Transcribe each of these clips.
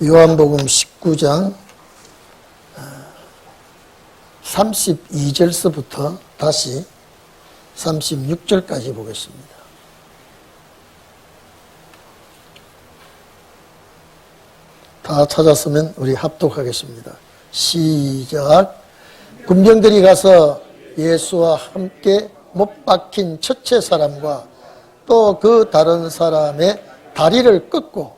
요한복음 19장 32절서부터 다시 36절까지 보겠습니다. 다 찾았으면 우리 합독하겠습니다. 시작. 군병들이 가서 예수와 함께 못 박힌 첫째 사람과 또 그 다른 사람의 다리를 끊고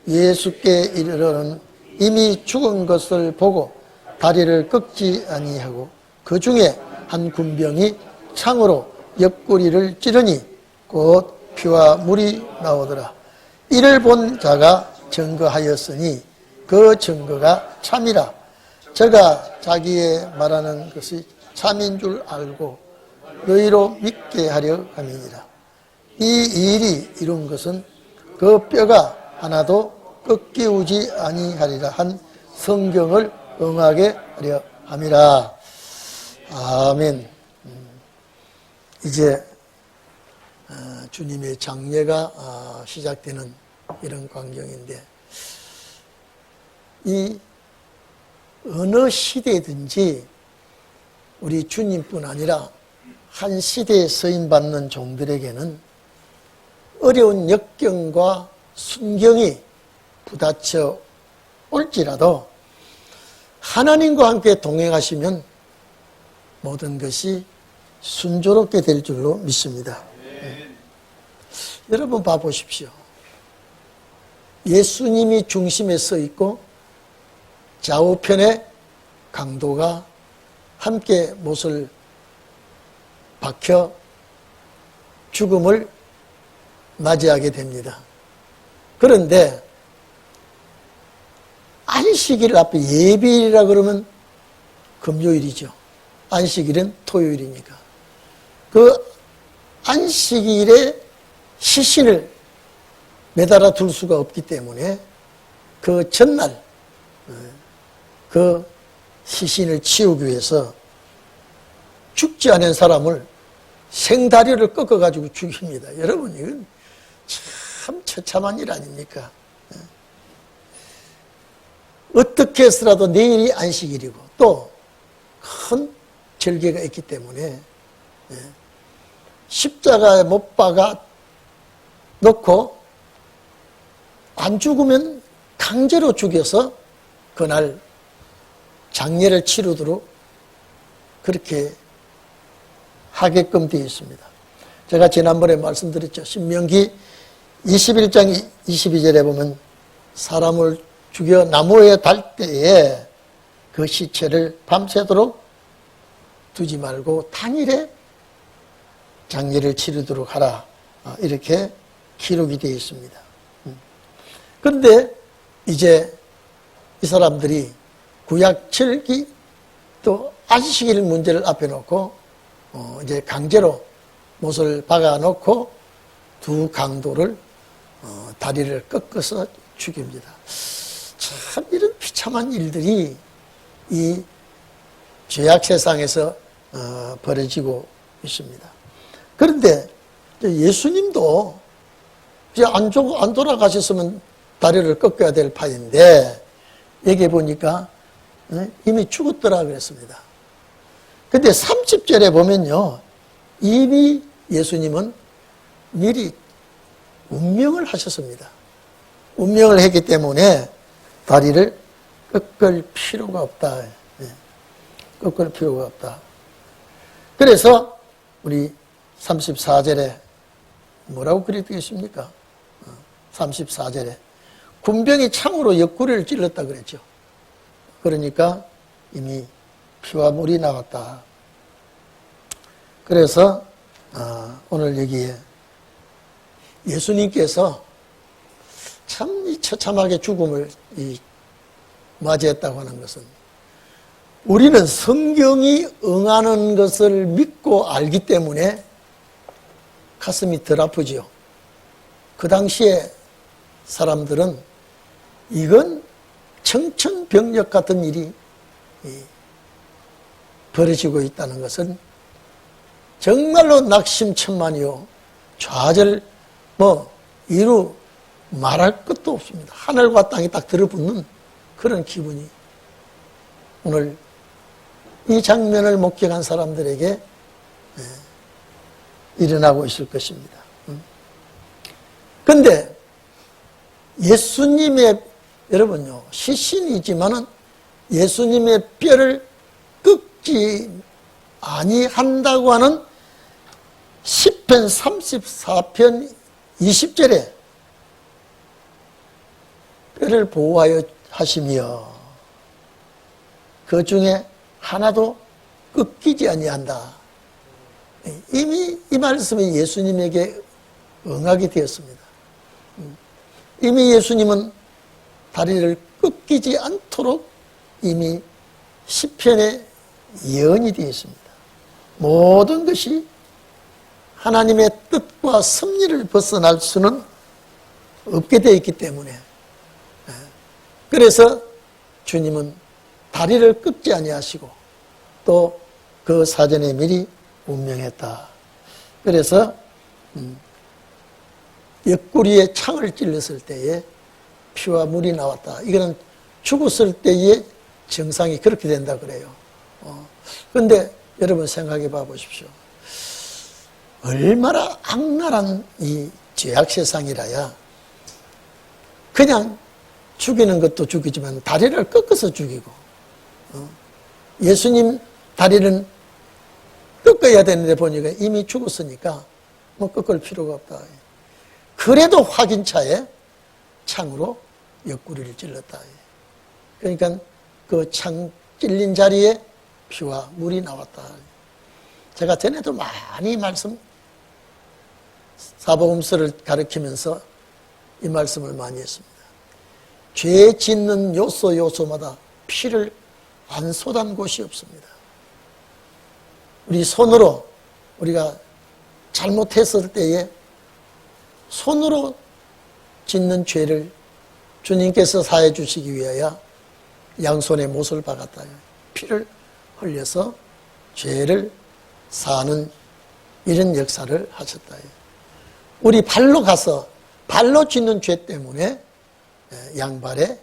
예수께 이르러는 이미 죽은 것을 보고 다리를 끊지 아니하고 그 중에 한 군병이 창으로 옆구리를 찌르니 곧 피와 물이 나오더라. 이를 본 자가 증거하였으니 그 증거가 참이라. 저가 자기의 말하는 것이 참인 줄 알고 너희로 믿게 하려 함이니라. 이 일이 이룬 것은 그 뼈가 하나도 꺾이우지 아니하리라 한 성경을 응하게 하려 함이라. 아멘. 이제 주님의 장례가 시작되는 이런 광경인데, 이 어느 시대든지 우리 주님뿐 아니라 한 시대에 쓰임받는 종들에게는 어려운 역경과 순경이 부딪혀 올지라도 하나님과 함께 동행하시면 모든 것이 순조롭게 될 줄로 믿습니다. 여러분 봐보십시오. 예수님이 중심에 서 있고 좌우편에 강도가 함께 못을 박혀 죽음을 맞이하게 됩니다. 그런데 안식일 앞에 예비일이라 그러면 금요일이죠. 안식일은 토요일이니까. 그 안식일에 시신을 매달아 둘 수가 없기 때문에 그 전날 그 시신을 치우기 위해서 죽지 않은 사람을 생다리를 꺾어가지고 죽입니다. 여러분, 이건 참 처참한 일 아닙니까? 어떻게 해서라도 내일이 안식일이고 또 큰 절개가 있기 때문에 십자가에 못 박아 놓고 안 죽으면 강제로 죽여서 그날 장례를 치르도록 그렇게 하게끔 되어 있습니다. 제가 지난번에 말씀드렸죠. 신명기 21장 22절에 보면 사람을 죽여 나무에 달 때에 그 시체를 밤새도록 두지 말고 당일에 장례를 치르도록 하라. 이렇게 기록이 되어 있습니다. 그런데 이제 이 사람들이 구약 7기 또 안식일 문제를 앞에 놓고 이제 강제로 못을 박아놓고 두 강도를 다리를 꺾어서 죽입니다. 참 이런 비참한 일들이 이 죄악 세상에서 벌어지고 있습니다. 그런데 예수님도 이제 안 돌아가셨으면 다리를 꺾어야 될 판인데 여기 보니까 이미 죽었더라 그랬습니다. 근데 30절에 보면요, 이미 예수님은 미리 운명을 하셨습니다. 운명을 했기 때문에 다리를 꺾을 필요가 없다. 꺾을 필요가 없다. 그래서 우리 34절에 뭐라고 그리 되겠습니까? 34절에 군병이 창으로 옆구리를 찔렀다 그랬죠. 그러니까 이미 피와 물이 나왔다. 그래서 오늘 여기에 예수님께서 참 처참하게 죽음을 맞이했다고 하는 것은 우리는 성경이 응하는 것을 믿고 알기 때문에 가슴이 덜 아프죠. 그 당시에 사람들은 이건 청천벽력 같은 일이 벌어지고 있다는 것은 정말로 낙심천만이요 좌절 이루 말할 것도 없습니다. 하늘과 땅이 딱 들어붙는 그런 기분이 오늘 이 장면을 목격한 사람들에게 일어나고 있을 것입니다. 그런데 예수님의, 여러분요, 시신이지만은 예수님의 뼈를 꺾지 아니한다고 하는 시편 34편 20절에 뼈를 보호하여 하시며 그 중에 하나도 꺾이지 아니한다. 이미 이 말씀이 예수님에게 응하게 되었습니다. 이미 예수님은 다리를 꺾이지 않도록 이미 시편에 예언이 되어 있습니다. 모든 것이 하나님의 뜻과 섭리를 벗어날 수는 없게 되어 있기 때문에, 그래서 주님은 다리를 꺾지 아니하시고 또 그 사전에 미리 운명했다. 그래서 옆구리에 창을 찔렀을 때에 피와 물이 나왔다. 이거는 죽었을 때의 증상이 그렇게 된다 그래요. 그런데 여러분 생각해 봐 보십시오. 얼마나 악랄한 이 죄악 세상이라야 그냥 죽이는 것도 죽이지만 다리를 꺾어서 죽이고, 예수님 다리는 꺾어야 되는데 보니까 이미 죽었으니까 뭐 꺾을 필요가 없다. 그래도 확인차에 창으로 옆구리를 찔렀다. 그러니까 그 창 찔린 자리에 피와 물이 나왔다. 제가 전에도 많이 사복음서를 가르치면서 이 말씀을 많이 했습니다. 죄 짓는 요소마다 피를 안 쏟은 곳이 없습니다. 우리 손으로 우리가 잘못했을 때에 손으로 짓는 죄를 주님께서 사해 주시기 위하여 양손에 못을 박았다. 피를 흘려서 죄를 사는 이런 역사를 하셨다. 우리 발로 가서 발로 짓는 죄 때문에 양발에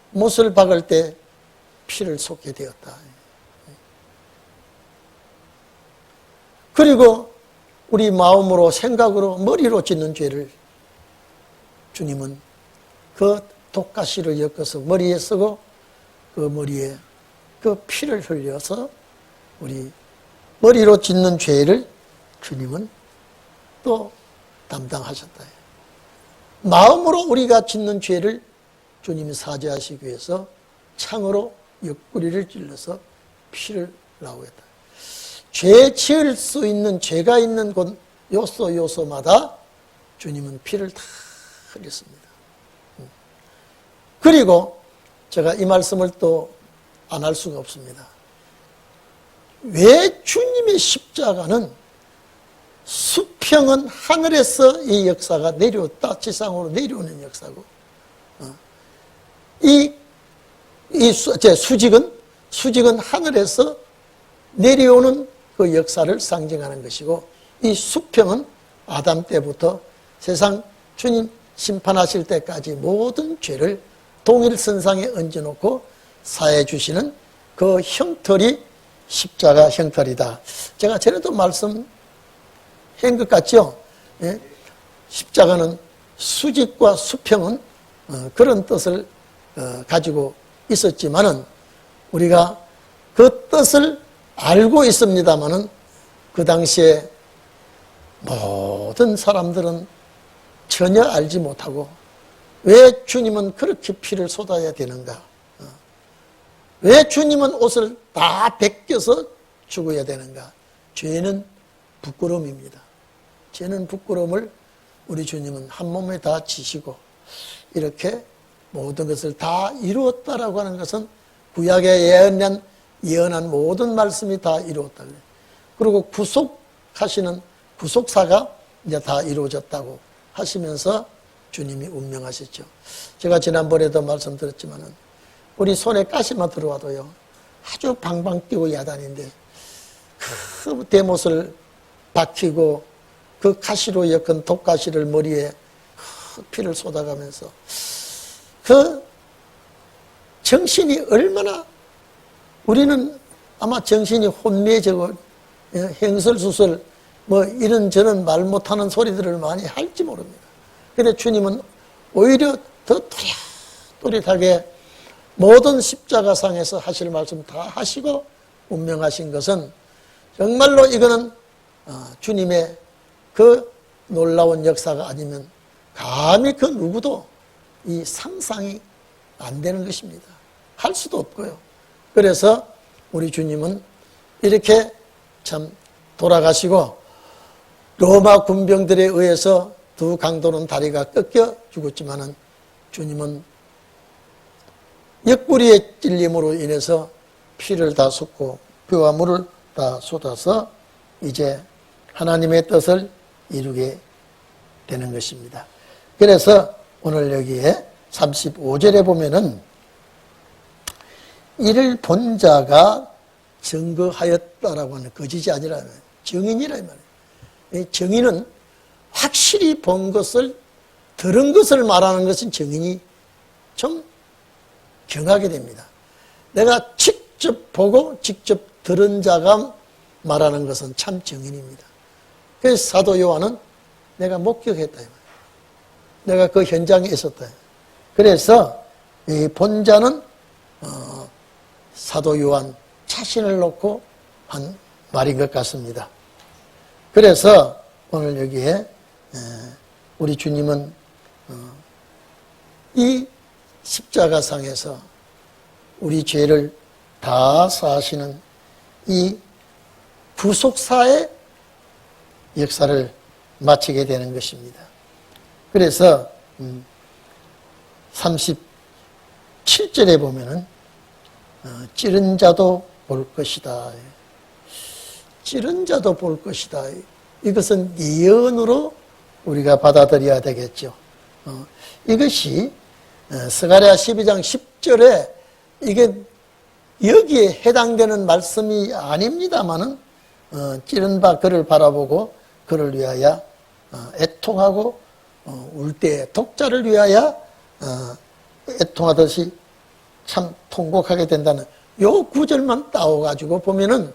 못을 박을 때 피를 쏟게 되었다. 그리고 우리 마음으로 생각으로 머리로 짓는 죄를 주님은 그 독가시를 엮어서 머리에 쓰고 그 머리에 그 피를 흘려서 우리 머리로 짓는 죄를 주님은 또 담당하셨다. 마음으로 우리가 짓는 죄를 주님이 사죄하시기 위해서 창으로 옆구리를 찔러서 피를 나오게 했다. 죄 지을 수 있는 죄가 있는 곳 요소마다 주님은 피를 다 흘렸습니다. 그리고 제가 이 말씀을 또 안 할 수가 없습니다. 왜 주님의 십자가는 수평은 하늘에서 이 역사가 내려왔다, 지상으로 내려오는 역사고, 수직은 하늘에서 내려오는 그 역사를 상징하는 것이고, 이 수평은 아담 때부터 세상 주님 심판하실 때까지 모든 죄를 동일선상에 얹어놓고 사해 주시는 그 형틀이 십자가 형틀이다. 제가 전에도 말씀한 것 같죠? 예? 십자가는 수직과 수평은 그런 뜻을 가지고 있었지만은 우리가 그 뜻을 알고 있습니다만은 그 당시에 모든 사람들은 전혀 알지 못하고 왜 주님은 그렇게 피를 쏟아야 되는가? 왜 주님은 옷을 다 벗겨서 죽어야 되는가? 죄는 부끄러움입니다. 죄는 부끄러움을 우리 주님은 한 몸에 다 지시고 이렇게 모든 것을 다 이루었다라고 하는 것은 구약에 예언한 모든 말씀이 다 이루었다. 그리고 구속하시는 구속사가 이제 다 이루어졌다고 하시면서 주님이 운명하셨죠. 제가 지난번에도 말씀드렸지만은 우리 손에 가시만 들어와도요 아주 방방 뛰고 야단인데 그 대못을 박히고 그 가시로 엮은 독가시를 머리에 피를 쏟아가면서 그 정신이 얼마나, 우리는 아마 정신이 혼미해지고 행설수설 뭐 이런저런 말 못하는 소리들을 많이 할지 모릅니다. 그런데 주님은 오히려 더 또렷하게 모든 십자가상에서 하실 말씀 다 하시고 운명하신 것은 정말로 이거는 주님의 그 놀라운 역사가 아니면 감히 그 누구도 이 상상이 안 되는 것입니다. 할 수도 없고요. 그래서 우리 주님은 이렇게 참 돌아가시고 로마 군병들에 의해서 두 강도는 다리가 꺾여 죽었지만은 주님은 옆구리에 찔림으로 인해서 피를 다 쏟고 뼈와 물을 다 쏟아서 이제 하나님의 뜻을 이루게 되는 것입니다. 그래서 오늘 여기에 35절에 보면은 이를 본 자가 증거하였다라고 하는, 거짓이 아니라 증인이라 이 말이에요. 증인은 확실히 본 것을, 들은 것을 말하는 것은 증인이 좀 경하게 됩니다. 내가 직접 보고 직접 들은 자가 말하는 것은 참 증인입니다. 그래서 사도 요한은 내가 목격했다 이 말이에요. 내가 그 현장에 있었다. 그래서 이 본 자는 사도 요한 자신을 놓고 한 말인 것 같습니다. 그래서 오늘 여기에 우리 주님은 이 십자가상에서 우리 죄를 다 사하시는 이 구속사의 역사를 마치게 되는 것입니다. 그래서 37절에 보면은 찌른 자도 볼 것이다. 찌른 자도 볼 것이다. 이것은 예언으로 우리가 받아들여야 되겠죠. 이것이 스가랴 12장 10절에 이게 여기에 해당되는 말씀이 아닙니다마는 찌른 바 그를 바라보고 그를 위하여 애통하고 울 때 독자를 위하여 애통하듯이 참 통곡하게 된다는 요 구절만 따오가지고 보면은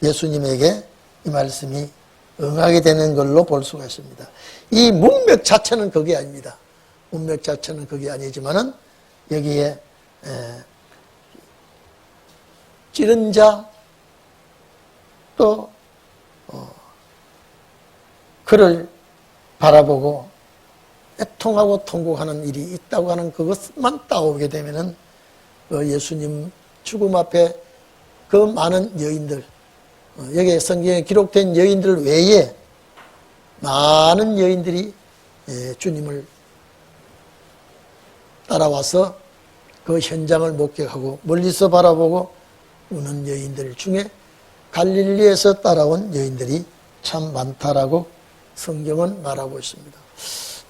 예수님에게 이 말씀이 응하게 되는 걸로 볼 수가 있습니다. 이 문맥 자체는 그게 아닙니다. 문맥 자체는 그게 아니지만은 여기에 찌른 자 또 그를 바라보고 애통하고 통곡하는 일이 있다고 하는 그것만 따오게 되면은 예수님 죽음 앞에 그 많은 여인들, 여기 성경에 기록된 여인들 외에 많은 여인들이 주님을 따라와서 그 현장을 목격하고 멀리서 바라보고 우는 여인들 중에 갈릴리에서 따라온 여인들이 참 많다라고 성경은 말하고 있습니다.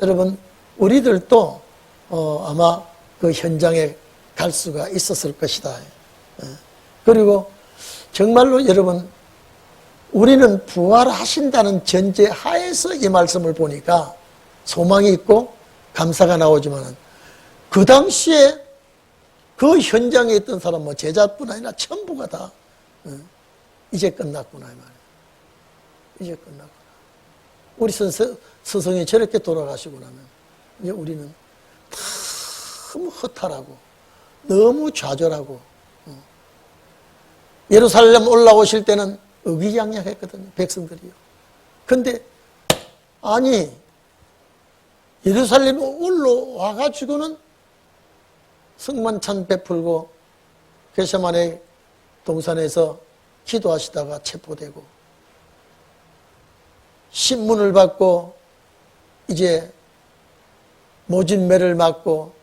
여러분, 우리들도 아마 그 현장에 갈 수가 있었을 것이다. 그리고 정말로 여러분, 우리는 부활하신다는 전제 하에서 이 말씀을 보니까 소망이 있고 감사가 나오지만 그 당시에 그 현장에 있던 사람, 뭐 제자뿐 아니라 전부가 다 이제 끝났구나 이 말이에요. 이제 끝났구나. 우리 스승이 저렇게 돌아가시고 나면 이제 우리는 너무 허탈하고 너무 좌절하고 예루살렘 올라오실 때는 의기양양했거든요. 백성들이요. 근데 아니 예루살렘에 올라와가지고는 성만찬 베풀고 게세마네 동산에서 기도하시다가 체포되고 신문을 받고 이제 모진매를 맞고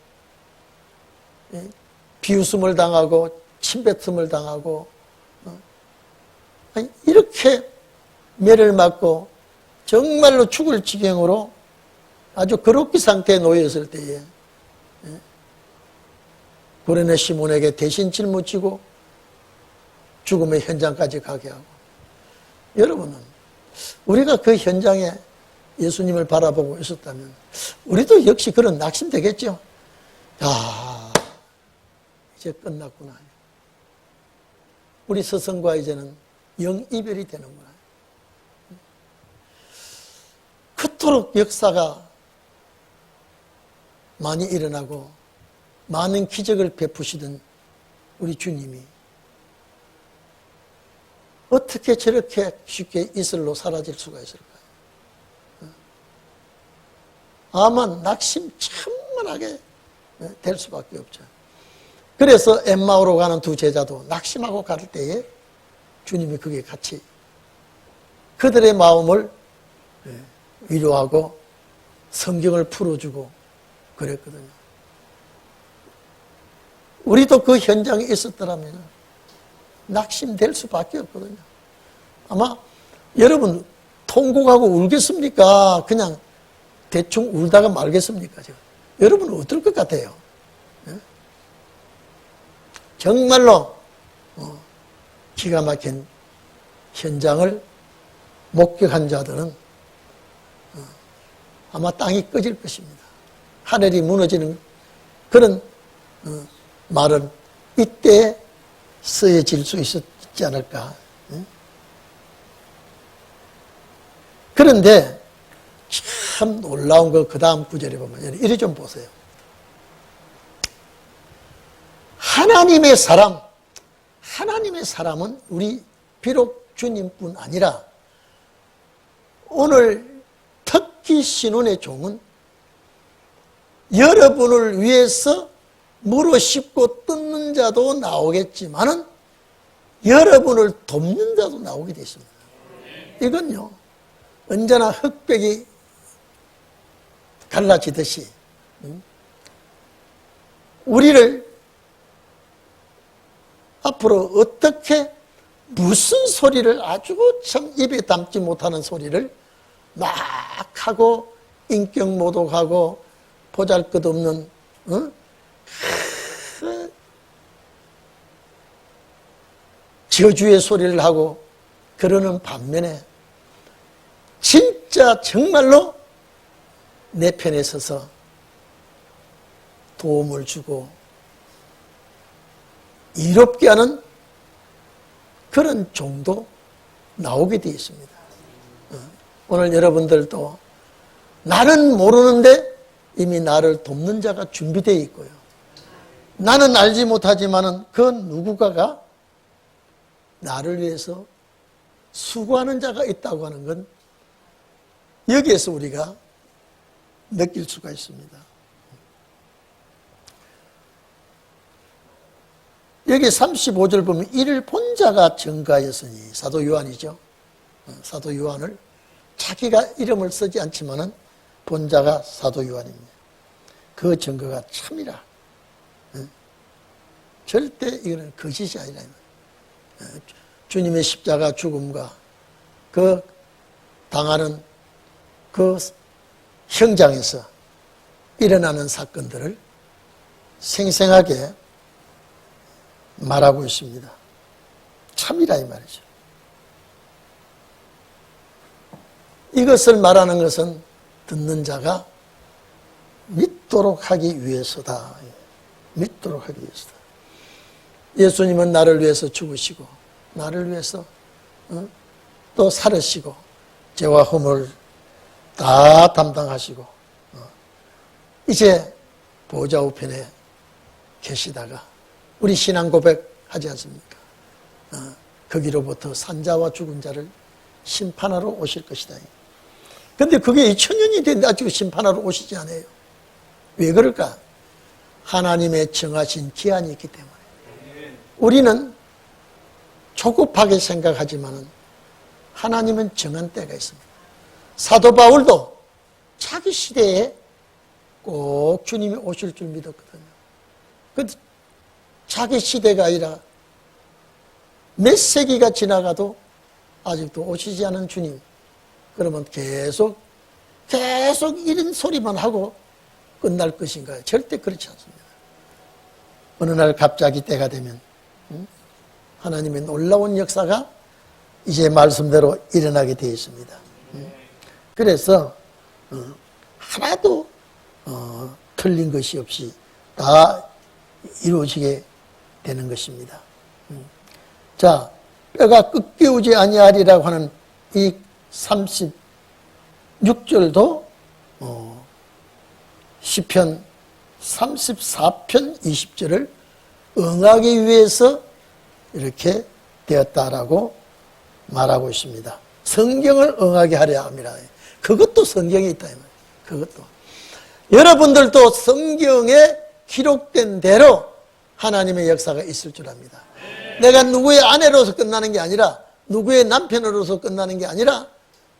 비웃음을 당하고 침뱉음을 당하고 이렇게 매를 맞고 정말로 죽을 지경으로 아주 거룩기 상태에 놓여 있을 때에 구레네 시몬에게 대신 짊어지고 죽음의 현장까지 가게 하고, 여러분은 우리가 그 현장에 예수님을 바라보고 있었다면 우리도 역시 그런 낙심되겠죠. 야, 이제 끝났구나. 우리 스승과 이제는 영이별이 되는구나. 그토록 역사가 많이 일어나고 많은 기적을 베푸시던 우리 주님이 어떻게 저렇게 쉽게 이슬로 사라질 수가 있을까요? 아마 낙심천만하게 될 수밖에 없죠. 그래서 엠마오로 가는 두 제자도 낙심하고 갈 때에 주님이 거기에 같이 그들의 마음을 위로하고 성경을 풀어주고 그랬거든요. 우리도 그 현장에 있었더라면 낙심될 수밖에 없거든요. 아마 여러분 통곡하고 울겠습니까? 그냥 대충 울다가 말겠습니까? 여러분은 어떨 것 같아요? 정말로 기가 막힌 현장을 목격한 자들은 아마 땅이 꺼질 것입니다. 하늘이 무너지는 그런 말은 이때 쓰여질 수 있지 않을까. 그런데 참 놀라운 거 그 다음 구절에 보면 이리 좀 보세요. 하나님의 사람은 우리 비록 주님뿐 아니라 오늘 특히 신혼의 종은 여러분을 위해서 물어 씹고 뜯는 자도 나오겠지만은 여러분을 돕는 자도 나오게 되어 있습니다. 이건요, 언제나 흑백이 갈라지듯이 우리를 앞으로 어떻게 무슨 소리를 아주 참 입에 담지 못하는 소리를 막 하고 인격모독하고 보잘것없는 저주의 소리를 하고 그러는 반면에 진짜 정말로 내 편에 서서 도움을 주고 이롭게 하는 그런 종도 나오게 되어 있습니다. 오늘 여러분들도 나는 모르는데 이미 나를 돕는 자가 준비되어 있고요. 나는 알지 못하지만은 그 누군가가 나를 위해서 수고하는 자가 있다고 하는 건 여기에서 우리가 느낄 수가 있습니다. 여기 35절 보면 이를 본 자가 증거하였으니 사도 요한이죠. 사도 요한을 자기가 이름을 쓰지 않지만은 본 자가 사도 요한입니다. 그 증거가 참이라. 절대 이거는 거짓이 아니라 주님의 십자가 죽음과 그 당하는 그 현장에서 일어나는 사건들을 생생하게 말하고 있습니다. 참이라 이 말이죠. 이것을 말하는 것은 듣는 자가 믿도록 하기 위해서다. 믿도록 하기 위해서다. 예수님은 나를 위해서 죽으시고 나를 위해서 또 살으시고 죄와 허물을 다 담당하시고 이제 보좌 우편에 계시다가 우리 신앙 고백하지 않습니까? 거기로부터 산자와 죽은 자를 심판하러 오실 것이다. 그런데 그게 2000년이 됐는데 아직 심판하러 오시지 않아요. 왜 그럴까? 하나님의 정하신 기한이 있기 때문에. 우리는 조급하게 생각하지만 하나님은 정한 때가 있습니다. 사도 바울도 자기 시대에 꼭 주님이 오실 줄 믿었거든요. 근데 자기 시대가 아니라 몇 세기가 지나가도 아직도 오시지 않은 주님. 그러면 계속 이런 소리만 하고 끝날 것인가요? 절대 그렇지 않습니다. 어느 날 갑자기 때가 되면 하나님의 놀라운 역사가 이제 말씀대로 일어나게 되어 있습니다. 그래서 하나도 틀린 것이 없이 다 이루어지게 되는 것입니다. 자, 뼈가 꺾이지 아니하리라고 하는 이 36절도 시편 34편 20절을 응하기 위해서 이렇게 되었다라고 말하고 있습니다. 성경을 응하게 하려 함이라. 그것도 성경에 있다. 그것도. 여러분들도 성경에 기록된 대로 하나님의 역사가 있을 줄 압니다. 내가 누구의 아내로서 끝나는 게 아니라, 누구의 남편으로서 끝나는 게 아니라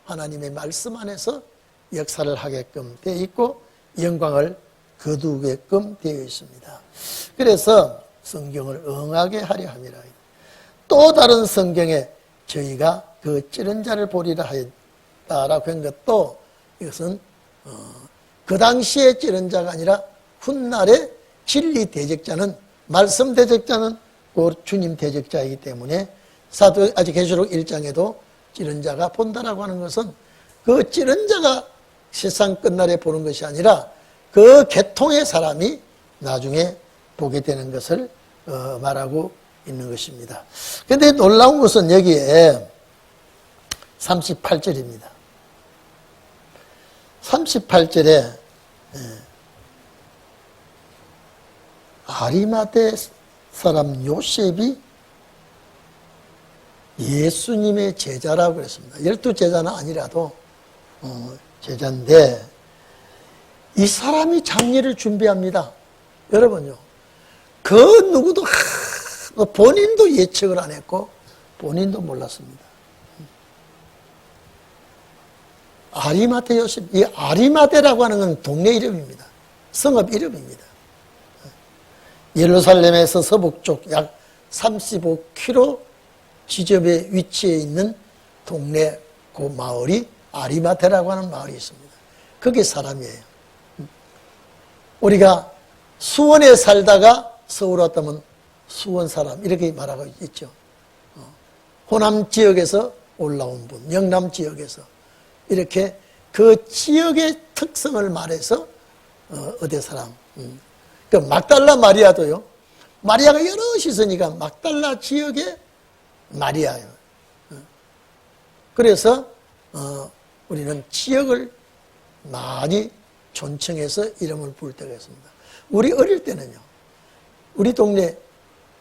하나님의 말씀 안에서 역사를 하게끔 되어 있고 영광을 거두게끔 되어 있습니다. 그래서 성경을 응하게 하려 함이라. 또 다른 성경에 저희가 그 찌른 자를 보리라 하였다라고 한 것도, 이것은 그 당시에 찌른 자가 아니라 훗날에 진리 대적자는, 말씀 대적자는 그 주님 대적자이기 때문에 아직 계시록 1장에도 찌른 자가 본다라고 하는 것은 그 찌른 자가 세상 끝날에 보는 것이 아니라 그 계통의 사람이 나중에 보게 되는 것을 말하고 있는 것입니다. 그런데 놀라운 것은 여기에 38절입니다. 38절에 아리마대 사람 요셉이 예수님의 제자라고 그랬습니다. 12제자는 아니라도 제자인데 이 사람이 장례를 준비합니다. 여러분요, 그 누구도 본인도 예측을 안 했고 본인도 몰랐습니다. 아리마대 요셉, 이 아리마대라고 하는 건 동네 이름입니다. 성읍 이름입니다. 예루살렘에서 서북쪽 약 35km 지점에 위치해 있는 동네 그 마을이 아리마대라고 하는 마을이 있습니다. 그게 사람이에요. 우리가 수원에 살다가 서울 왔다면 수원 사람 이렇게 말하고 있죠. 호남 지역에서 올라온 분, 영남 지역에서 이렇게 그 지역의 특성을 말해서 어디 사람. 그 막달라 마리아도요, 마리아가 여럿이 있으니까 막달라 지역의 마리아예요. 그래서 우리는 지역을 많이 존칭해서 이름을 부를 때가 있습니다. 우리 어릴 때는요, 우리 동네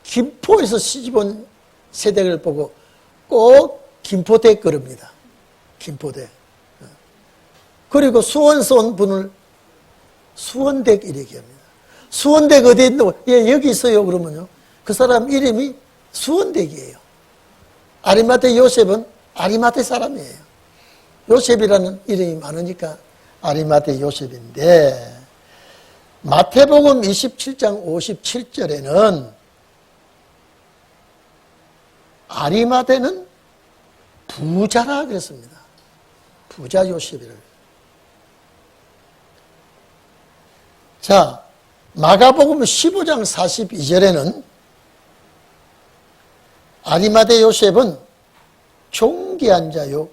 김포에서 시집온 세댁을 보고 꼭 김포댁 그럽니다. 김포댁. 그리고 수원서 온 분을 수원댁 이렇게 합니다. 수원댁 어디 있노? 예, 여기 있어요. 그러면요, 그 사람 이름이 수원댁이에요. 아리마대 요셉은 아리마대 사람이에요. 요셉이라는 이름이 많으니까 아리마대 요셉인데, 마태복음 27장 57절에는 아리마대는 부자라 그랬습니다. 부자 요셉이를. 자, 마가복음 15장 42절에는 아리마대 요셉은 존귀한 자요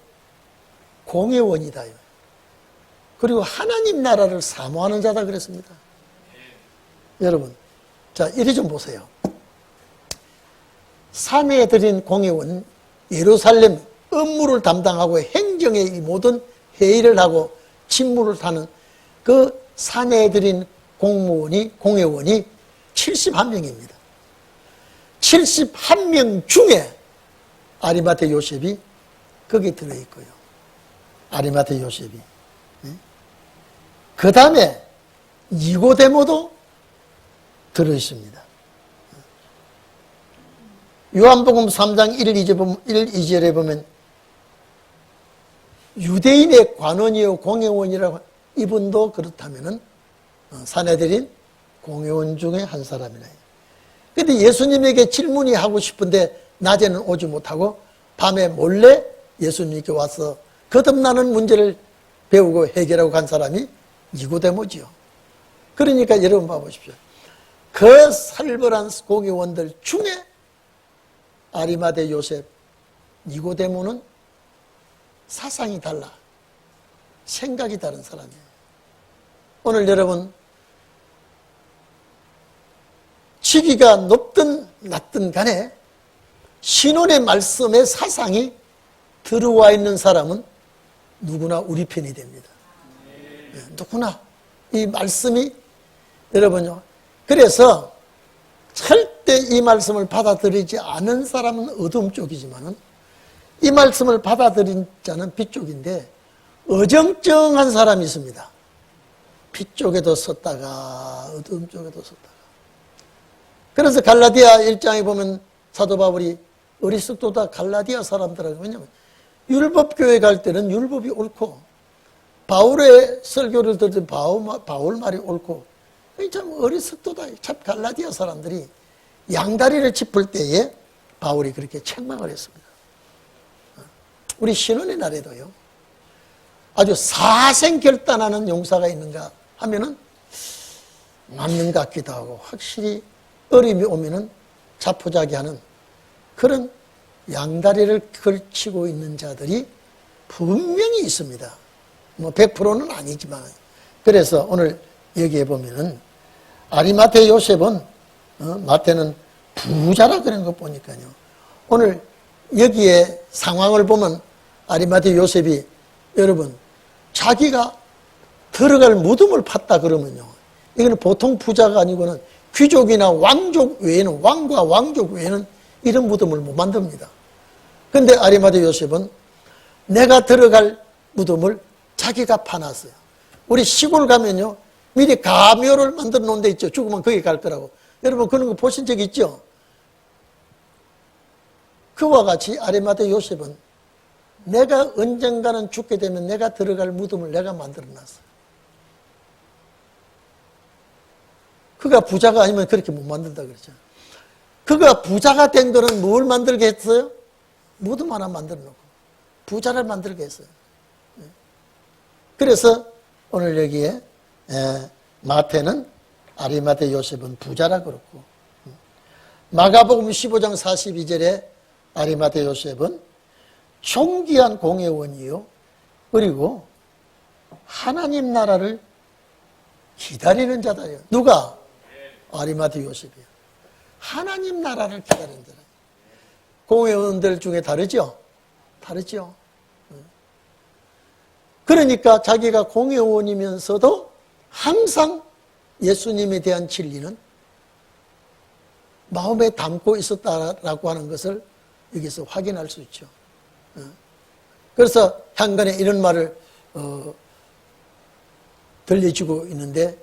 공회원이다요. 그리고 하나님 나라를 사모하는 자다 그랬습니다. 여러분, 자, 이리 좀 보세요. 산에 들인 공회원, 예루살렘 업무를 담당하고 행정의 이 모든 회의를 하고 직무를 하는 그 산에 들인 공회원이 71명입니다. 71명 중에 아리마대 요셉이 거기 들어있고요. 아리마대 요셉이. 그 다음에 니고데모도 들어있습니다. 요한복음 3장 1, 2절에 보면 유대인의 관원이요 공회원이라고, 이분도 그렇다면은 사내들인 공회원 중에 한 사람이라. 그런데 예수님에게 질문이 하고 싶은데 낮에는 오지 못하고 밤에 몰래 예수님께 와서 거듭나는 문제를 배우고 해결하고 간 사람이 니고데모지요. 그러니까 여러분 봐보십시오. 그 살벌한 공회원들 중에 아리마대 요셉, 니고데모는 사상이 달라. 생각이 다른 사람이에요. 오늘 여러분, 직위가 높든 낮든 간에 신혼의 말씀의 사상이 들어와 있는 사람은 누구나 우리 편이 됩니다. 누구나 이 말씀이 여러분요. 그래서 절대 이 말씀을 받아들이지 않은 사람은 어둠 쪽이지만은 이 말씀을 받아들인 자는 빛 쪽인데 어정쩡한 사람이 있습니다. 빛 쪽에도 섰다가 어둠 쪽에도 섰다가. 그래서 갈라디아 1장에 보면 사도 바울이 어리석도다 갈라디아 사람들하고, 왜냐하면 율법교회 갈 때는 율법이 옳고 바울의 설교를 들을 때 바울 말이 옳고, 참 어리석도다. 참 갈라디아 사람들이 양다리를 짚을 때에 바울이 그렇게 책망을 했습니다. 우리 신혼의 날에도요, 아주 사생결단하는 용사가 있는가 하면은 맞는 것 같기도 하고, 확실히 어림이 오면은 자포자기하는 그런 양다리를 걸치고 있는 자들이 분명히 있습니다. 뭐 100%는 아니지만. 그래서 오늘 여기에 보면은 아리마테 요셉은 마태는 부자라 그런 거 보니까요. 오늘 여기에 상황을 보면 아리마테 요셉이 여러분 자기가 들어갈 무덤을 팠다 그러면요. 이거는 보통 부자가 아니고는 귀족이나 왕족 외에는, 왕과 왕족 외에는 이런 무덤을 못 만듭니다. 그런데 아리마테 요셉은 내가 들어갈 무덤을 자기가 파놨어요. 우리 시골 가면요, 미리 가묘를 만들어 놓은 데 있죠. 죽으면 거기 갈 거라고. 여러분 그런 거 보신 적 있죠? 그와 같이 아리마테 요셉은 내가 언젠가는 죽게 되면 내가 들어갈 무덤을 내가 만들어 놨어요. 그가 부자가 아니면 그렇게 못 만든다 그러죠. 그가 부자가 된 거는 뭘 만들게 했어요? 무덤 하나 만들어 놓고 부자를 만들게 했어요. 그래서 오늘 여기에 마태는 아리마테 요셉은 부자라 그렇고, 마가복음 15장 42절에 아리마테 요셉은 존귀한 공회원이요, 그리고 하나님 나라를 기다리는 자다요. 누가? 아리마테 요셉이요. 하나님 나라를 기다리는 자다. 공회원들 중에 다르죠? 다르죠. 그러니까 자기가 공회원이면서도 항상 예수님에 대한 진리는 마음에 담고 있었다라고 하는 것을 여기서 확인할 수 있죠. 그래서 향간에 이런 말을 들려주고 있는데,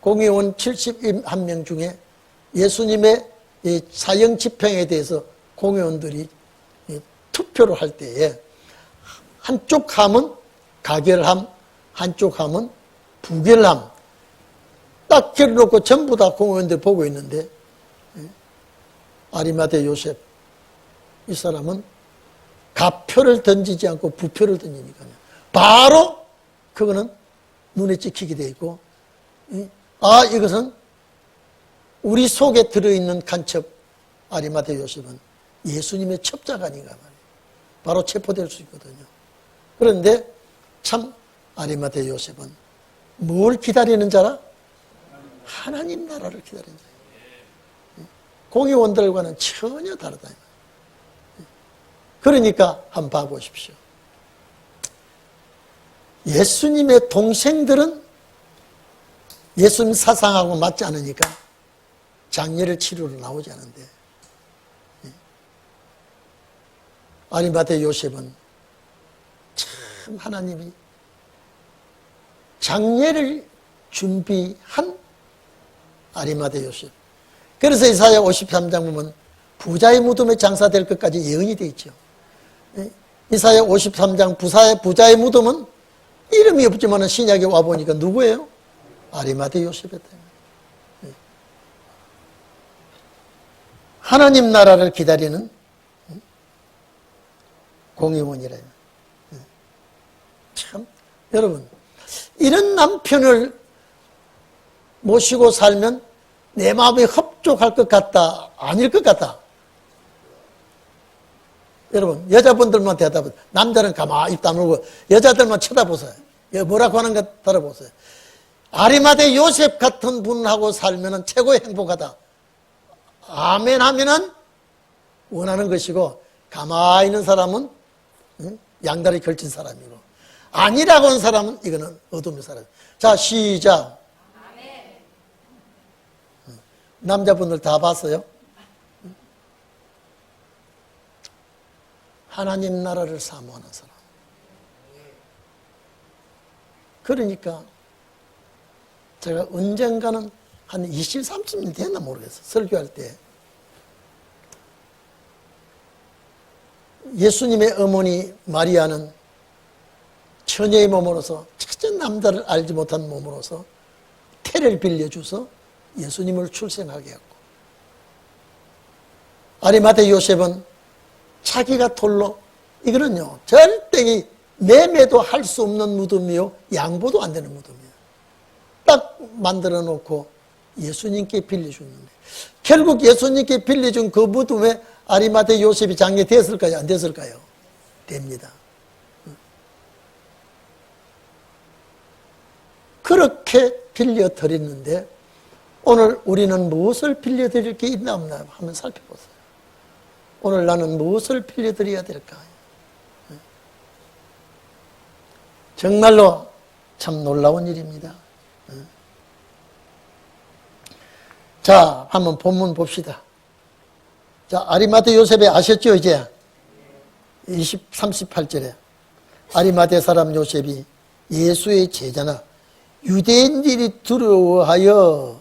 공회원 71명 중에 예수님의 이 사형 집행에 대해서 공회원들이 투표를 할 때에 한쪽 함은 가결함, 한쪽 함은 부결함, 딱 결놓고 전부 다 공회원들 보고 있는데, 아리마테 요셉 이 사람은 가표를 던지지 않고 부표를 던지니까요. 바로 그거는 눈에 찍히게 돼 있고, 이것은 우리 속에 들어있는 간첩 아리마테 요셉은 예수님의 첩자가 아닌가 말이에요. 바로 체포될 수 있거든요. 그런데 참 아리마테 요셉은 뭘 기다리는 자라? 하나님 나라를 기다리는 자예요. 공의원들과는 전혀 다르다. 그러니까 한번 봐보십시오. 예수님의 동생들은 예수님 사상하고 맞지 않으니까 장례를 치르러 나오지 않은데, 아리마테 요셉은 참 하나님이 장례를 준비한 아리마테 요셉. 그래서 이사야 53장 보면 부자의 무덤에 장사될 것까지 예언이 되어 있죠. 이사야 53장 부자의 무덤은 이름이 없지만 신약에 와보니까 누구예요? 아리마테 요셉이었다. 하나님 나라를 기다리는 공의원이래요. 참, 여러분, 이런 남편을 모시고 살면 내 마음이 흡족할 것 같다, 아닐 것 같다. 여러분, 여자분들만 대답해. 남자는 가만히 입 다물고 여자들만 쳐다보세요. 뭐라고 하는가 들어보세요. 아리마대 요셉 같은 분하고 살면 최고의 행복하다. 아멘 하면은 원하는 것이고, 가만히 있는 사람은 양다리 걸친 사람이고, 아니라고 하는 사람은 이거는 어둠의 사람. 자, 시작. 남자분들 다 봤어요? 하나님 나라를 사모하는 사람. 그러니까 제가 언젠가는 한 20, 30년 됐나 모르겠어요. 설교할 때 예수님의 어머니 마리아는 처녀의 몸으로서 첫째 남자를 알지 못한 몸으로서 태를 빌려줘서 예수님을 출생하게 했고, 아리마대 요셉은 자기가 돌로, 이거는요 절대 매매도 할 수 없는 무덤이요 양보도 안 되는 무덤이에요. 딱 만들어 놓고 예수님께 빌려주는데, 결국 예수님께 빌려준 그 무덤에 아리마대 요셉이 장례됐을까요? 안 됐을까요? 됩니다. 그렇게 빌려드렸는데 오늘 우리는 무엇을 빌려드릴 게 있나 없나 한번 살펴보세요. 오늘 나는 무엇을 빌려드려야 될까? 정말로 참 놀라운 일입니다. 자, 한번 본문 봅시다. 자, 아리마대 요셉에 아셨죠, 이제? 38절에. 아리마대 사람 요셉이 예수의 제자나 유대인들이 두려워하여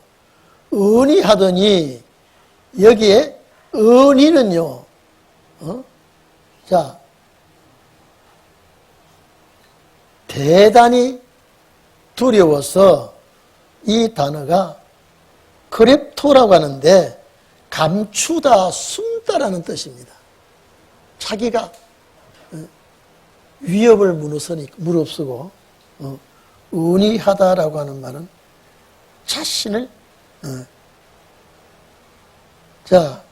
의니하더니, 여기에 의니는요, 자, 대단히 두려워서, 이 단어가 크랩토라고 하는데 감추다, 숨다라는 뜻입니다. 자기가 위협을 무릅쓰고 의니하다라고 하는 말은 자신을 자,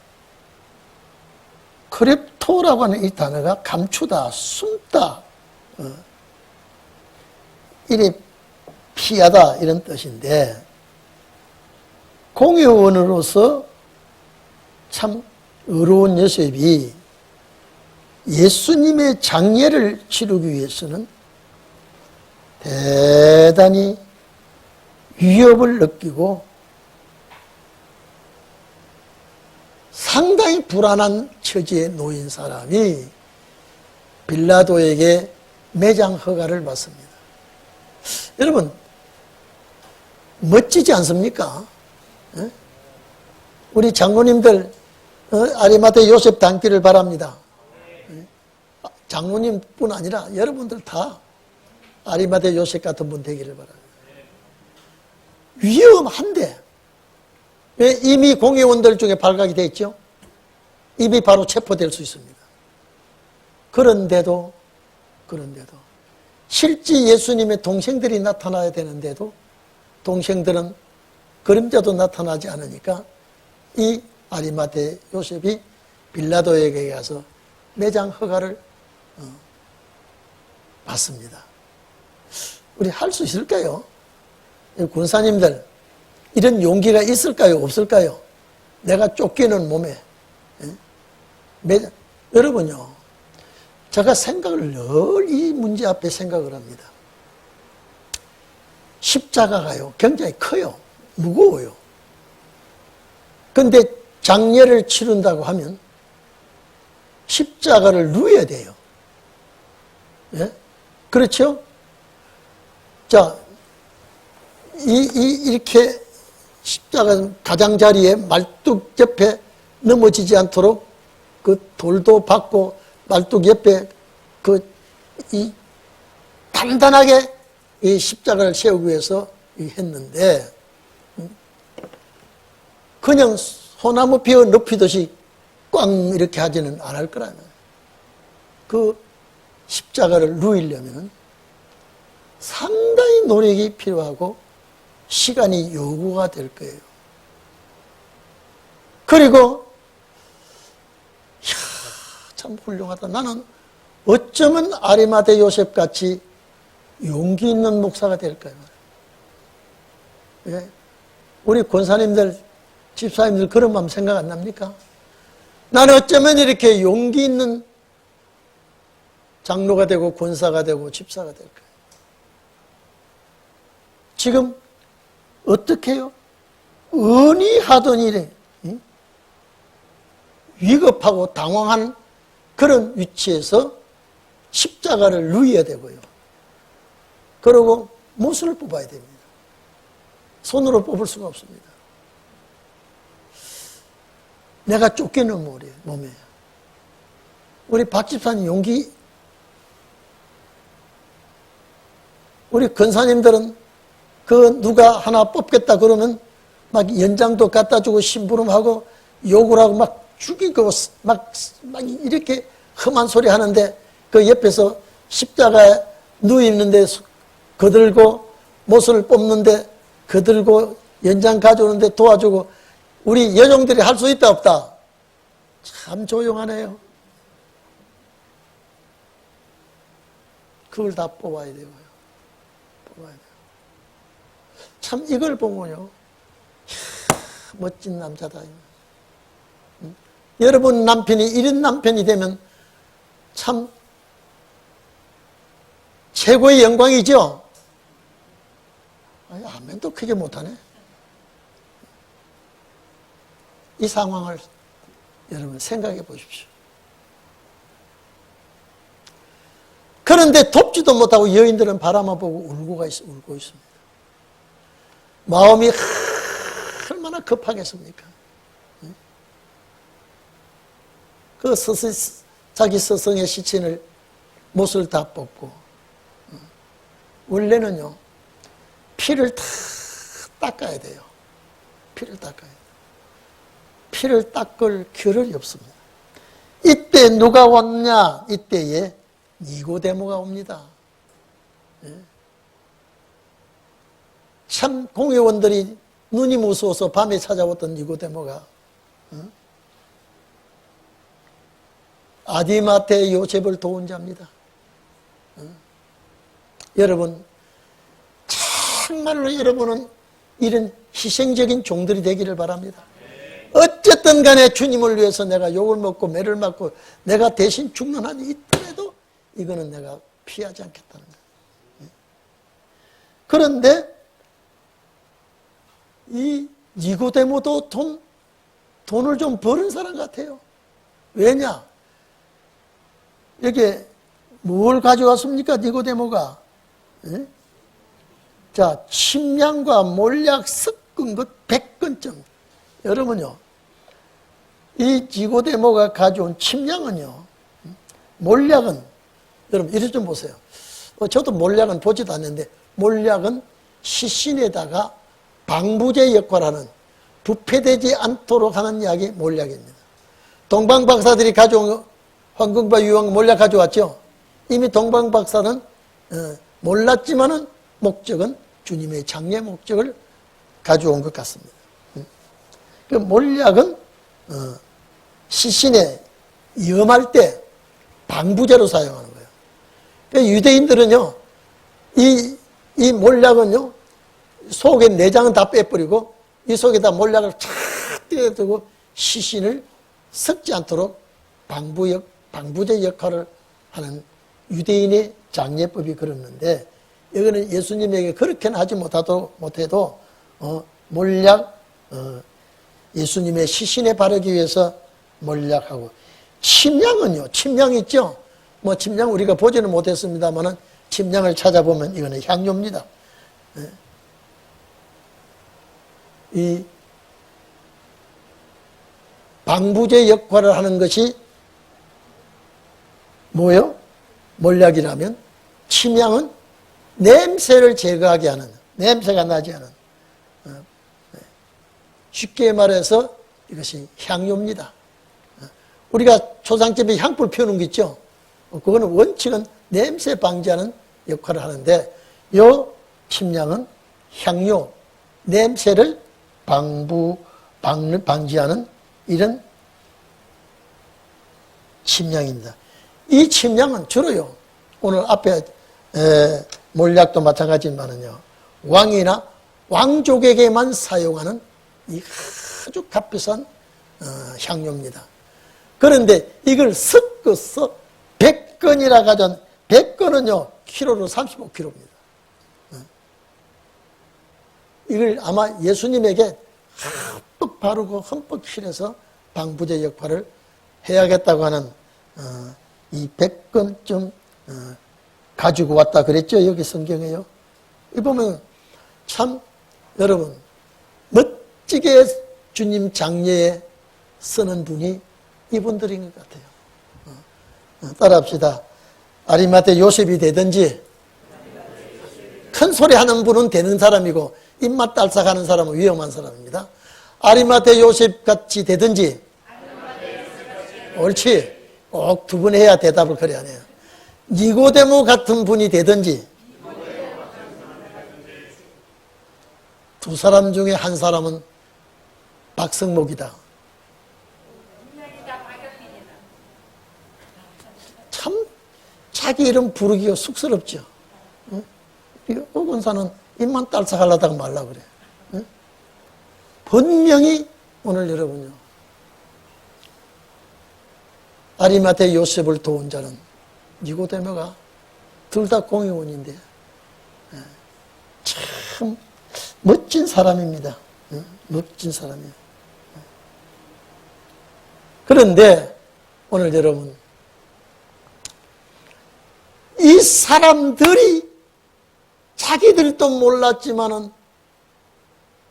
크랩토라고 하는 이 단어가 감추다, 숨다, 이래 피하다 이런 뜻인데, 공회원으로서 참 의로운 요셉이 예수님의 장례를 치르기 위해서는 대단히 위협을 느끼고 상당히 불안한 처지에 놓인 사람이 빌라도에게 매장 허가를 받습니다. 여러분, 멋지지 않습니까? 우리 장로님들 아리마대 요셉 닮기를 바랍니다. 장로님뿐 아니라 여러분들 다 아리마대 요셉 같은 분 되기를 바랍니다. 위험한데 왜? 이미 공회원들 중에 발각이 되어 있죠. 이미 바로 체포될 수 있습니다. 그런데도 실제 예수님의 동생들이 나타나야 되는데도 동생들은 그림자도 나타나지 않으니까 이 아리마대 요셉이 빌라도에게 가서 매장 허가를 받습니다. 우리 할 수 있을까요? 군사님들, 이런 용기가 있을까요? 없을까요? 내가 쫓기는 몸에. 여러분요, 제가 생각을 늘 이 문제 앞에 생각을 합니다. 십자가가요, 굉장히 커요. 무거워요. 근데 장례를 치른다고 하면 십자가를 누워야 돼요. 예? 그렇죠? 자, 이렇게 십자가 가장자리에 말뚝 옆에 넘어지지 않도록 그 돌도 받고 말뚝 옆에 단단하게 이 십자가를 세우기 위해서 했는데, 그냥 소나무 베어 높이듯이 꽝 이렇게 하지는 않을 거라면, 그 십자가를 누이려면 상당히 노력이 필요하고 시간이 요구가 될 거예요. 그리고 참 훌륭하다. 나는 어쩌면 아리마대 요셉같이 용기 있는 목사가 될 거예요. 예? 우리 권사님들, 집사님들 그런 마음 생각 안 납니까? 나는 어쩌면 이렇게 용기 있는 장로가 되고 권사가 되고 집사가 될 거예요. 지금 어떻게 해요? 은히 하던 일에 위급하고 당황한 그런 위치에서 십자가를 누려야 되고요. 그리고 못을 뽑아야 됩니다. 손으로 뽑을 수가 없습니다. 내가 쫓기는 몸이에요. 우리 박 집사님 용기, 우리 권사님들은 그 누가 하나 뽑겠다 그러면 막 연장도 갖다 주고 심부름하고 욕을 하고 막 죽이고 막 이렇게 험한 소리 하는데 그 옆에서 십자가에 누워있는데 거들고 못을 뽑는데 거들고 연장 가져오는데 도와주고 우리 여종들이 할 수 있다 없다? 참 조용하네요. 그걸 다 뽑아야 되고요. 뽑아야 돼요. 참 이걸 보면요. 멋진 남자다. 여러분 남편이 이런 남편이 되면 참 최고의 영광이죠. 아멘도 크게 못하네. 이 상황을 여러분 생각해 보십시오. 그런데 돕지도 못하고 여인들은 바라만 보고 울고 있습니다. 마음이 얼마나 급하겠습니까? 그 자기 스승의 시친을 못을 다 뽑고 원래는요 피를 다 닦아야 돼요. 피를 닦아야 돼요. 피를 닦을 겨를이 없습니다. 이때 누가 왔냐? 이때에 니고데모가 옵니다. 참 공회원들이 눈이 무서워서 밤에 찾아왔던 니고데모가 아디마테 요셉을 도운 자입니다. 여러분 정말로 여러분은 이런 희생적인 종들이 되기를 바랍니다. 어쨌든 간에 주님을 위해서 내가 욕을 먹고 매를 맞고 내가 대신 죽는 한이 있더라도 이거는 내가 피하지 않겠다는 거예요. 그런데 이 니고데모도 돈을 좀 버는 사람 같아요. 왜냐? 여기 뭘 가져왔습니까? 니고데모가. 자, 침량과 몰약 섞은 것 100건쯤. 여러분요, 이 니고데모가 가져온 침량은요, 몰약은, 여러분 이리 좀 보세요. 저도 몰약은 보지도 않는데 몰약은 시신에다가 방부제 역할하는, 부패되지 않도록 하는 약이 몰약입니다. 동방박사들이 가져온 황금과 유황 몰약 가져왔죠. 이미 동방박사는 몰랐지만은 목적은 주님의 장례 목적을 가져온 것 같습니다. 그 몰약은 시신에 위험할 때 방부제로 사용하는 거예요. 그러니까 유대인들은요, 이 몰약은요, 속에 내장은 다 빼버리고 이 속에다 몰약을 착 띄어두고 시신을 섞지 않도록 방부제 역할을 하는 유대인의 장례법이 그렇는데, 여기는 예수님에게 그렇게는 하지 못해도 몰약, 예수님의 시신에 바르기 위해서 몰약하고, 침량은요, 침량 있죠? 침량 우리가 보지는 못했습니다만은 침량을 찾아보면 이거는 향료입니다. 이 방부제 역할을 하는 것이 뭐예요? 몰약이라면, 침향은 냄새를 제거하게 하는, 냄새가 나지 않은, 쉽게 말해서 이것이 향료입니다. 우리가 초상집에 향불 피우는 거 있죠? 그거는 원칙은 냄새 방지하는 역할을 하는데, 요 침향은 향료, 냄새를 방지하는 이런 침향입니다. 이 침향은 주로요, 오늘 앞에 몰약도 마찬가지지만은요, 왕이나 왕족에게만 사용하는 이 아주 값비싼 향료입니다. 그런데 이걸 섞어서 100건이라 가전 100건은요 키로로 35kg입니다. 이걸 아마 예수님에게 흠뻑 바르고 흠뻑 칠해서 방부제 역할을 해야겠다고 하는 이 100건쯤 가지고 왔다 그랬죠. 여기 성경에요. 이 보면 참 여러분 멋지게 주님 장례에 쓰는 분이 이분들인 것 같아요. 따라합시다. 아리마대 요셉이 되든지 큰 소리 하는 분은 되는 사람이고 입맛 딸싹하는 사람은 위험한 사람입니다. 아리마대 요셉 같이 되든지 옳지. 꼭 두 번 해야 대답을 그래야 해요. 니고데모 같은 분이 되든지 두 사람 중에 한 사람은 박성목이다. 참 자기 이름 부르기가 쑥스럽죠. 오 권사는 입만 딸싹하려다가 말라 그래. 분명히 오늘 여러분요, 아리마대 요셉을 도운 자는 니고데모가 둘 다 공의원인데 참 멋진 사람입니다. 멋진 사람이에요. 그런데 오늘 여러분, 이 사람들이 자기들도 몰랐지만은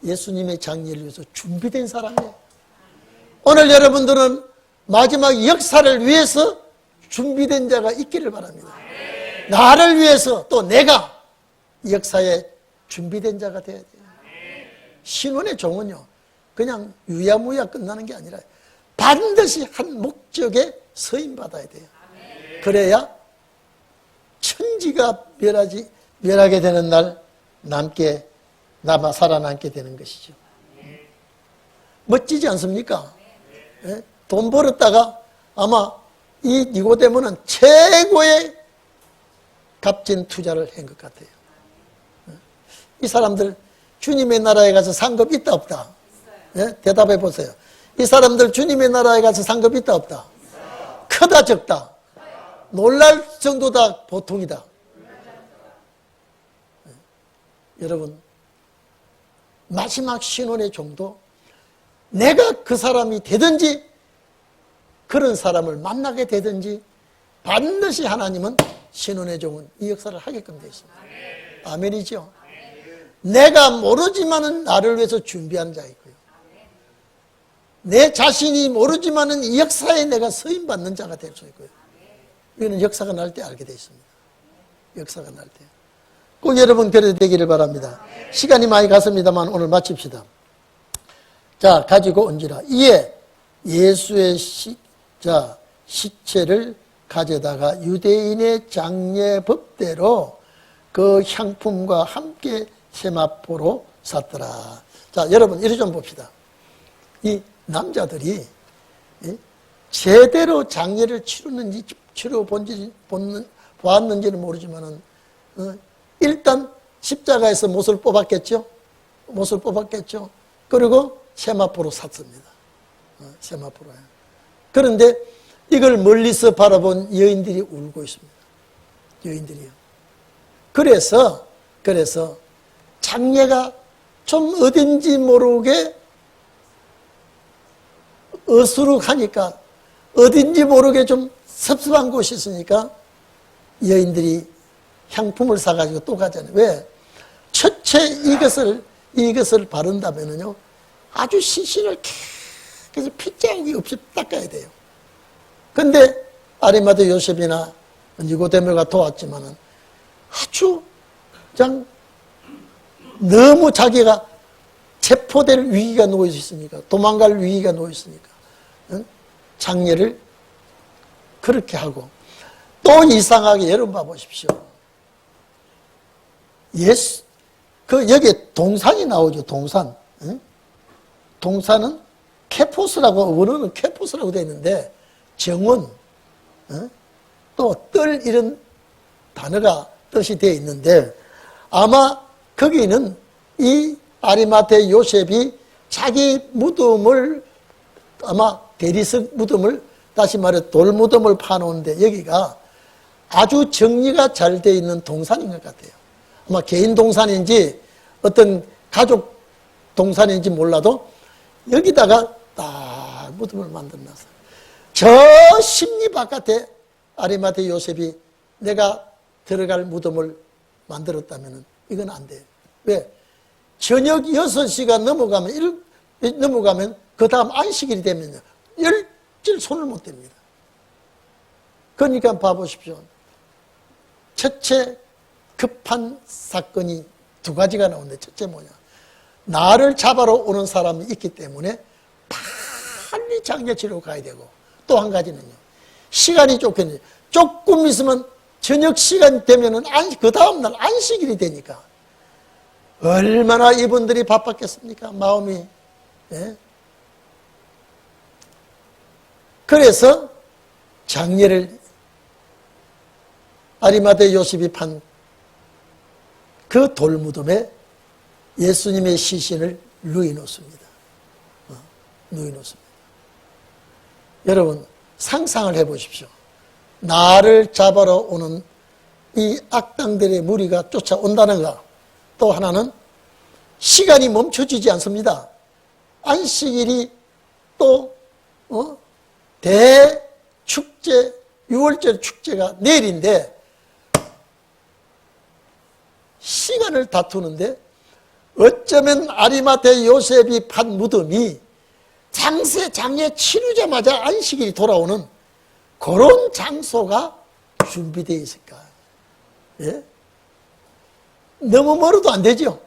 예수님의 장례를 위해서 준비된 사람이에요. 오늘 여러분들은 마지막 역사를 위해서 준비된 자가 있기를 바랍니다. 나를 위해서 또 내가 역사에 준비된 자가 되어야 돼요. 신혼의 종은요, 그냥 유야무야 끝나는 게 아니라 반드시 한 목적에 서임받아야 돼요. 그래야 천지가 멸하게 되는 날 남아 살아남게 되는 것이죠. 멋지지 않습니까? 돈 벌었다가 아마 이 니고데모는 최고의 값진 투자를 한 것 같아요. 이 사람들 주님의 나라에 가서 상급 있다 없다? 대답해 보세요. 이 사람들 주님의 나라에 가서 상급 있다 없다? 크다 적다? 놀랄 정도다 보통이다? 여러분, 마지막 신혼의 종도 내가 그 사람이 되든지 그런 사람을 만나게 되든지 반드시 하나님은 신혼의 종은 이 역사를 하게끔 되어 있습니다. 아멘이죠? 내가 모르지만은 나를 위해서 준비한 자이고요. 내 자신이 모르지만은 이 역사에 내가 서임받는 자가 될 수 있고요. 이거는 역사가 날 때 알게 되어 있습니다. 역사가 날 때. 꼭 여러분 그래 되기를 바랍니다. 시간이 많이 갔습니다만 오늘 마칩시다. 자, 가지고 온지라. 이에 예수의 시체를 가져다가 유대인의 장례 법대로 그 향품과 함께 세마포로 샀더라. 자, 여러분 이리 좀 봅시다. 이 남자들이 제대로 장례를 치르는지 보았는지는 모르지만은 일단 십자가에서 못을 뽑았겠죠. 못을 뽑았겠죠. 그리고 세마포로 샀습니다. 세마포로요. 그런데 이걸 멀리서 바라본 여인들이 울고 있습니다. 여인들이요. 그래서 장례가 좀 어딘지 모르게 어수룩하니까 어딘지 모르게 좀 섭섭한 곳이 있으니까 여인들이 향품을 사가지고 또 가잖아요. 왜? 첫째 이것을 바른다면은요, 아주 시신을 계속 핏자국이 없이 닦아야 돼요. 근데 아리마대 요셉이나 니고데모가 도왔지만은 아주 그냥 너무 자기가 체포될 위기가 놓여 있으니까, 도망갈 위기가 놓여 있으니까 장례를 그렇게 하고, 또 이상하게 여러분 봐보십시오. 여기에 동산이 나오죠. 동산. 동산은 케포스라고, 원어는 케포스라고 되어 있는데 정원, 또 뜰 이런 단어가 뜻이 되어 있는데 아마 거기는 이 아리마대 요셉이 자기 무덤을 아마 대리석 무덤을 다시 말해 돌 무덤을 파놓은데 여기가 아주 정리가 잘 되어 있는 동산인 것 같아요. 아마 개인 동산인지 어떤 가족 동산인지 몰라도 여기다가 딱 무덤을 만들어놨어요. 저 심리 바깥에 아리마대 요셉이 내가 들어갈 무덤을 만들었다면 이건 안 돼요. 왜? 저녁 6시가 넘어가면 그 다음 안식일이 되면요. 열질 손을 못 댑니다. 그러니까 봐보십시오. 첫째 급한 사건이 두 가지가 나오는데 첫째 뭐냐. 나를 잡아러 오는 사람이 있기 때문에 빨리 장례 치러 가야 되고 또 한 가지는요. 시간이 쫓겼는데 조금 있으면 저녁 시간 되면은 그 다음날 안식일이 되니까 얼마나 이분들이 바빴겠습니까? 마음이. 예? 그래서 장례를 아리마대 요셉이 판 그 돌무덤에 예수님의 시신을 누이놓습니다. 누이놓습니다. 여러분 상상을 해보십시오. 나를 잡아러 오는 이 악당들의 무리가 쫓아온다는 것. 또 하나는 시간이 멈춰지지 않습니다. 안식일이 또 대축제 6월절 축제가 내일인데 시간을 다투는데 어쩌면 아리마대 요셉이 판 무덤이 장례 치르자마자 안식일이 돌아오는 그런 장소가 준비되어 있을까? 예? 너무 멀어도 안 되죠.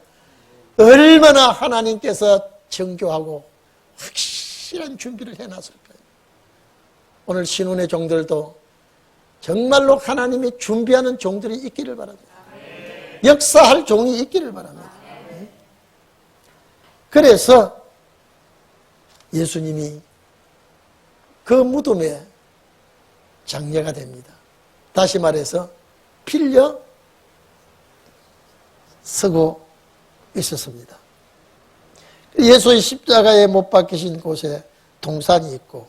얼마나 하나님께서 정교하고 확실한 준비를 해놨을까요? 오늘 신혼의 종들도 정말로 하나님이 준비하는 종들이 있기를 바랍니다. 역사할 종이 있기를 바랍니다. 그래서 예수님이 그 무덤에 장례가 됩니다. 다시 말해서 필려 서고 있었습니다. 예수의 십자가에 못 박히신 곳에 동산이 있고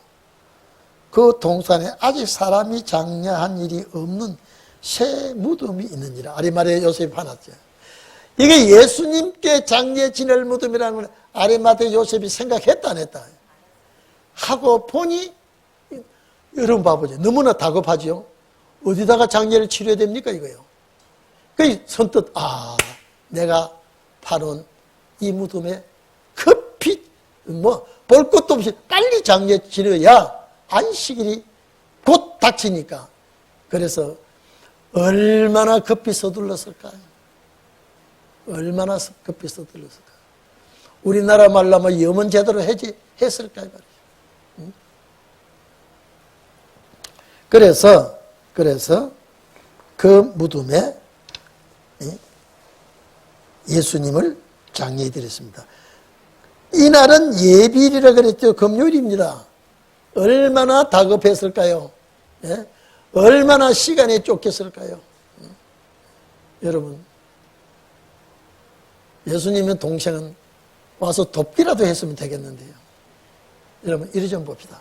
그 동산에 아직 사람이 장례한 일이 없는 새 무덤이 있느니라. 아리마대 요셉이 파놨죠. 이게 예수님께 장례 지낼 무덤이라는 걸 아리마대 요셉이 생각했다 안 했다 하고 보니 여러분 봐보죠. 너무나 다급하죠. 어디다가 장례를 치러야 됩니까 이거요. 그 선뜻 내가 파놓은 이 무덤에 급히 볼 것도 없이 빨리 장례 치러야 안식일이 곧 닥치니까. 그래서 얼마나 급히 서둘렀을까요? 얼마나 급히 서둘렀을까요? 우리나라 말로 하면 염원 제대로 했을까요? 그래서 그 무덤에 예수님을 장례해 드렸습니다. 이날은 예비일이라 그랬죠. 금요일입니다. 얼마나 다급했을까요? 예? 얼마나 시간에 쫓겼을까요? 여러분, 예수님의 동생은 와서 돕기라도 했으면 되겠는데요. 여러분, 이리 좀 봅시다.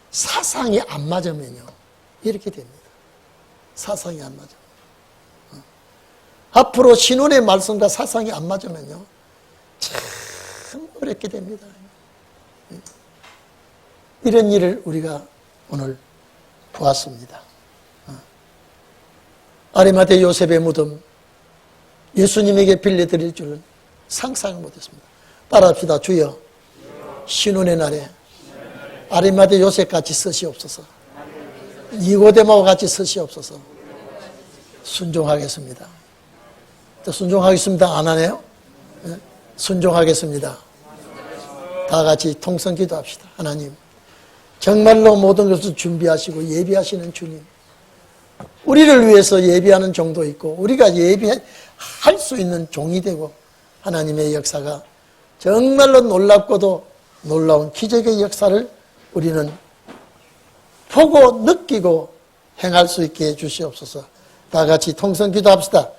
사상이 안 맞으면요, 이렇게 됩니다. 사상이 안 맞으면. 앞으로 신혼의 말씀과 사상이 안 맞으면요, 참 어렵게 됩니다. 이런 일을 우리가 오늘 보았습니다. 아리마대 요셉의 무덤, 예수님에게 빌려드릴 줄은 상상을 못했습니다. 따라합시다. 주여, 신혼의 날에 아리마대 요셉같이 쓰시옵소서. 니고데모와 같이 쓰시옵소서. 순종하겠습니다. 순종하겠습니다. 안 하네요? 네? 순종하겠습니다. 다 같이 통성 기도합시다. 하나님, 정말로 모든 것을 준비하시고 예비하시는 주님, 우리를 위해서 예비하는 종도 있고 우리가 예비할 수 있는 종이 되고 하나님의 역사가 정말로 놀랍고도 놀라운 기적의 역사를 우리는 보고 느끼고 행할 수 있게 해주시옵소서. 다 같이 통성 기도합시다.